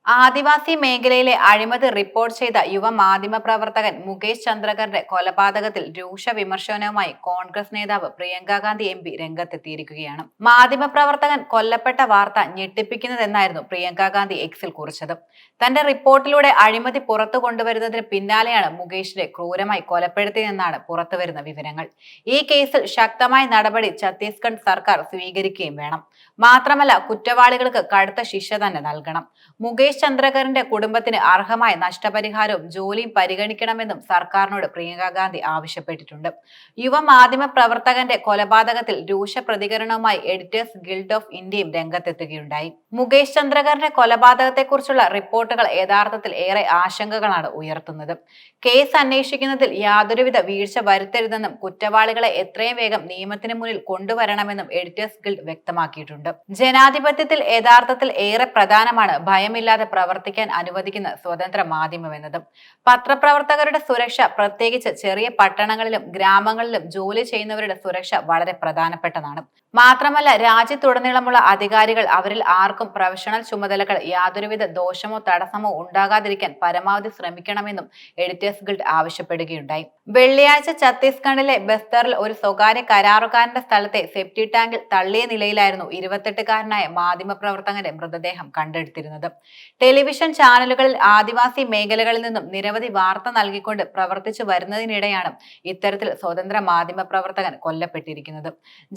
ആദിവാസി മേഖലയിലെ അഴിമതി റിപ്പോർട്ട് ചെയ്ത യുവ മാധ്യമപ്രവർത്തകൻ മുകേഷ് ചന്ദ്രകറിന്റെ കൊലപാതകത്തിൽ രൂക്ഷ വിമർശനവുമായി കോൺഗ്രസ് നേതാവ് പ്രിയങ്ക ഗാന്ധി MP രംഗത്തെത്തിയിരിക്കുകയാണ്. മാധ്യമപ്രവർത്തകൻ കൊല്ലപ്പെട്ട വാർത്ത ഞെട്ടിപ്പിക്കുന്നതെന്നായിരുന്നു പ്രിയങ്ക ഗാന്ധി എക്സിൽ കുറിച്ചത്. തന്റെ റിപ്പോർട്ടിലൂടെ അഴിമതി പുറത്തു കൊണ്ടുവരുന്നതിന് പിന്നാലെയാണ് മുകേഷിനെ ക്രൂരമായി കൊലപ്പെടുത്തിയതെന്നാണ് പുറത്തുവരുന്ന വിവരങ്ങൾ. ഈ കേസിൽ ശക്തമായ നടപടി ഛത്തീസ്ഗഡ് സർക്കാർ സ്വീകരിക്കുകയും വേണം. മാത്രമല്ല, കുറ്റവാളികൾക്ക് കടുത്ത ശിക്ഷ തന്നെ നൽകണം. മുകേഷ് ചന്ദ്രകറിന്റെ കുടുംബത്തിന് അർഹമായ നഷ്ടപരിഹാരവും ജോലിയും പരിഗണിക്കണമെന്നും സർക്കാരിനോട് പ്രിയങ്ക ഗാന്ധി ആവശ്യപ്പെട്ടിട്ടുണ്ട്. യുവ മാധ്യമ പ്രവർത്തകന്റെ കൊലപാതകത്തിൽ രൂക്ഷ പ്രതികരണവുമായി എഡിറ്റേഴ്സ് ഗിൽഡ് ഓഫ് ഇന്ത്യയും രംഗത്തെത്തുകയുണ്ടായി. മുകേഷ് ചന്ദ്രകറിന്റെ കൊലപാതകത്തെക്കുറിച്ചുള്ള റിപ്പോർട്ടുകൾ യഥാർത്ഥത്തിൽ ഏറെ ആശങ്കകളാണ് ഉയർത്തുന്നത്. കേസ് അന്വേഷിക്കുന്നതിൽ യാതൊരുവിധ വീഴ്ച വരുത്തരുതെന്നും കുറ്റവാളികളെ എത്രയും വേഗം നിയമത്തിന് മുന്നിൽ കൊണ്ടുവരണമെന്നും എഡിറ്റേഴ്സ് ഗിൽഡ് വ്യക്തമാക്കിയിട്ടുണ്ട്. ജനാധിപത്യത്തിൽ യഥാർത്ഥത്തിൽ ഏറെ പ്രധാനമാണ് ഭയമില്ലാതെ പ്രവർത്തിക്കാൻ അനുവദിക്കുന്ന സ്വതന്ത്ര മാധ്യമമെന്നതും. പത്രപ്രവർത്തകരുടെ സുരക്ഷ, പ്രത്യേകിച്ച് ചെറിയ പട്ടണങ്ങളിലും ഗ്രാമങ്ങളിലും ജോലി ചെയ്യുന്നവരുടെ സുരക്ഷ വളരെ പ്രധാനപ്പെട്ടതാണ്. മാത്രമല്ല, രാജ്യത്തുടനീളമുള്ള അധികാരികൾ അവരിൽ ആർക്കും പ്രൊഫഷണൽ ചുമതലകൾ യാതൊരുവിധ ദോഷമോ തടസ്സമോ ഉണ്ടാകാതിരിക്കാൻ പരമാവധി ശ്രമിക്കണമെന്നും എഡിറ്റേഴ്സ് ഗിൽഡ് ആവശ്യപ്പെടുകയുണ്ടായി. വെള്ളിയാഴ്ച ഛത്തീസ്ഗഡിലെ ബസ്തറിൽ ഒരു സ്വകാര്യ കരാറുകാരന്റെ സ്ഥലത്തെ സെപ്റ്റി ടാങ്കിൽ തള്ളിയ നിലയിലായിരുന്നു 28-കാരനായ മാധ്യമപ്രവർത്തകന്റെ മൃതദേഹം കണ്ടെടുത്തിരുന്നത്. ടെലിവിഷൻ ചാനലുകളിൽ ആദിവാസി മേഖലകളിൽ നിന്നും നിരവധി വാർത്ത നൽകിക്കൊണ്ട് പ്രവർത്തിച്ചു വരുന്നതിനിടെയാണ് ഇത്തരത്തിൽ സ്വതന്ത്ര മാധ്യമ പ്രവർത്തകൻ കൊല്ലപ്പെട്ടിരിക്കുന്നത്.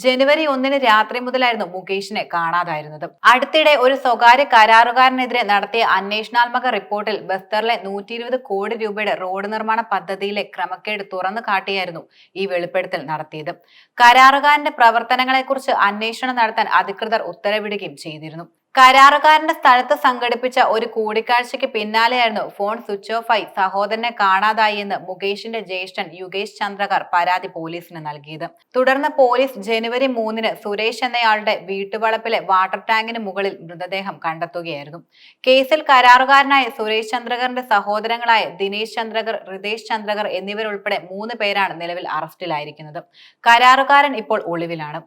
ജനുവരി 1 രാത്രി മുതലായിരുന്നു മുകേഷിനെ കാണാതായിരുന്നത്. അടുത്തിടെ ഒരു സ്വകാര്യ കരാറുകാരനെതിരെ നടത്തിയ അന്വേഷണാത്മക റിപ്പോർട്ടിൽ ബസ്തറിലെ 120 കോടി രൂപയുടെ റോഡ് നിർമ്മാണ പദ്ധതിയിലെ ക്രമക്കേട് തുറന്നു കാട്ടിയായിരുന്നു ഈ വെളിപ്പെടുത്തൽ നടത്തിയത്. കരാറുകാരന്റെ പ്രവർത്തനങ്ങളെക്കുറിച്ച് അന്വേഷണം നടത്താൻ അധികൃതർ ഉത്തരവിടുകയും ചെയ്തിരുന്നു. കരാറുകാരന്റെ സ്ഥലത്ത് സംഘടിപ്പിച്ച ഒരു കൂടിക്കാഴ്ചയ്ക്ക് പിന്നാലെയായിരുന്നു ഫോൺ സ്വിച്ച് ഓഫ് ആയി സഹോദരനെ കാണാതായി എന്ന് മുകേഷിന്റെ ജ്യേഷ്ഠൻ യുകേഷ് ചന്ദ്രകർ പരാതി പോലീസിന് നൽകിയത്. തുടർന്ന് പോലീസ് ജനുവരി 3 സുരേഷ് എന്നയാളുടെ വീട്ടുവളപ്പിലെ വാട്ടർ ടാങ്കിന് മുകളിൽ മൃതദേഹം കണ്ടെത്തുകയായിരുന്നു. കേസിൽ കരാറുകാരനായ സുരേഷ് ചന്ദ്രകറിന്റെ സഹോദരങ്ങളായ ദിനേശ് ചന്ദ്രകർ, റിതേഷ് ചന്ദ്രകർ എന്നിവരുൾപ്പെടെ 3 പേരാണ് നിലവിൽ അറസ്റ്റിലായിരിക്കുന്നത്. കരാറുകാരൻ ഇപ്പോൾ ഒളിവിലാണ്.